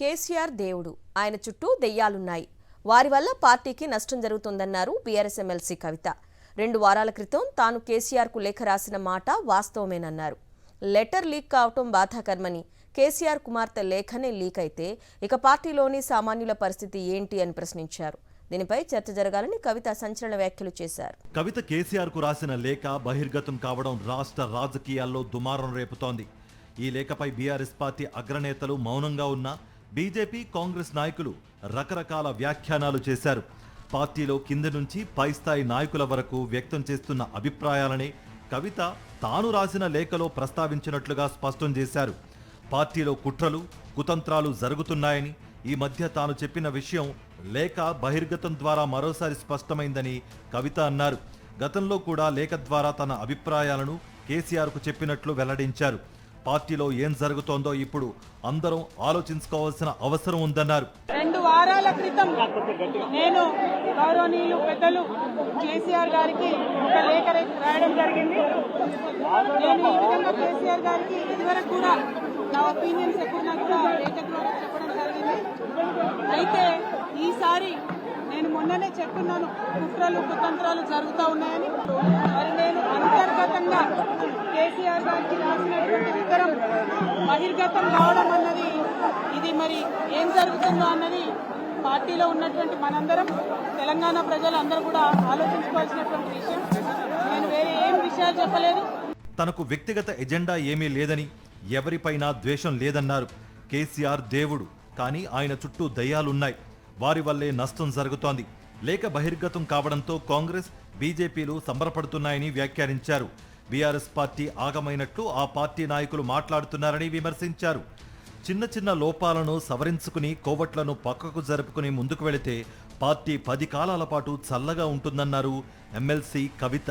కేసీఆర్ దేవుడు, ఆయన చుట్టూ దెయ్యాలున్నాయి. వారి వల్ల పార్టీకి నష్టం జరుగుతుందన్నారు బీఆర్ఎస్ ఎమ్మెల్సీ కవిత. 2 వారాల క్రితం తాను కేసీఆర్కు లేఖ రాసిన మాట వాస్తవమేనన్నారు. లెటర్ లీక్ కావటం బాధాకరమని, కేసీఆర్ కుమార్తె లేఖనే లీక్ అయితే ఇక పార్టీలోని సామాన్యుల పరిస్థితి ఏంటి అని ప్రశ్నించారు. దీనిపై చర్చ జరగాలని కవిత సంచలన వ్యాఖ్యలు చేశారు. కవిత కేసీఆర్ కు రాసిన లేఖ బహిర్గతం కావడం రాష్ట్ర రాజకీయాల్లో దుమారం రేపుతోంది. ఈ లేఖపై బీఆర్ఎస్ పార్టీ అగ్రనేతలు మౌనంగా ఉన్నా బీజేపీ, కాంగ్రెస్ నాయకులు రకరకాల వ్యాఖ్యానాలు చేశారు. పార్టీలో కింద నుంచి పై స్థాయి నాయకుల వరకు వ్యక్తం చేస్తున్న అభిప్రాయాలనే కవిత తాను రాసిన లేఖలో ప్రస్తావించినట్లుగా స్పష్టం చేశారు. పార్టీలో కుట్రలు, కుతంత్రాలు జరుగుతున్నాయని, ఈ మధ్య తాను చెప్పిన విషయం లేఖ బహిర్గతం ద్వారా మరోసారి స్పష్టమైందని కవిత అన్నారు. గతంలో కూడా లేఖ ద్వారా తన అభిప్రాయాలను కేసీఆర్కు చెప్పినట్లు వెల్లడించారు. పార్టీలో ఏం జరుగుతోందో ఇప్పుడు అందరం ఆలోచించుకోవాల్సిన అవసరం ఉందన్నారు. 2 వారాల క్రితం నేను గౌరవనీయులు పెద్దలు కేసీఆర్ గారికి ఒక లేఖ రాయడం జరిగింది. నేను ఈ విధంగా కేసీఆర్ గారికి ఇదివరకు కూడా నా ఒపీనియన్స్ ఎప్పుడు నాకు కూడా లేఖ ద్వారా చెప్పడం జరిగింది. అయితే ఈసారి నేను మొన్ననే చెప్తున్నాను, కుట్రలు కుతంత్రాలు జరుగుతూ ఉన్నాయని. మరి నేను అంతర్గతంగా కేసీఆర్ గారికి రాసినటువంటి ఉత్తరం బహిర్గతం కావడం అన్నది, ఇది మరి ఏం జరుగుతుందో అన్నది పార్టీలో ఉన్నటువంటి మనందరం, తెలంగాణ ప్రజలందరూ కూడా ఆలోచించుకోవాల్సినటువంటి విషయం. నేను వేరే ఏం విషయాలు చెప్పలేదు. తనకు వ్యక్తిగత ఎజెండా ఏమీ లేదని, ఎవరిపైనా ద్వేషం లేదన్నారు. కేసీఆర్ దేవుడు, కానీ ఆయన చుట్టూ దయ్యాలున్నాయి. వారి వల్లే నష్టం జరుగుతోంది. లేఖ బహిర్గతం కావడంతో కాంగ్రెస్, బీజేపీలు సంబరపడుతున్నాయని వ్యాఖ్యానించారు. బీఆర్ఎస్ పార్టీ ఆగమైనట్లు ఆ పార్టీ నాయకులు మాట్లాడుతున్నారని విమర్శించారు. చిన్న చిన్న లోపాలను సవరించుకుని కోవట్లను పక్కకు జరుపుకుని ముందుకు వెళితే పార్టీ 10 కాలాల పాటు చల్లగా ఉంటుందన్నారు ఎమ్మెల్సీ కవిత.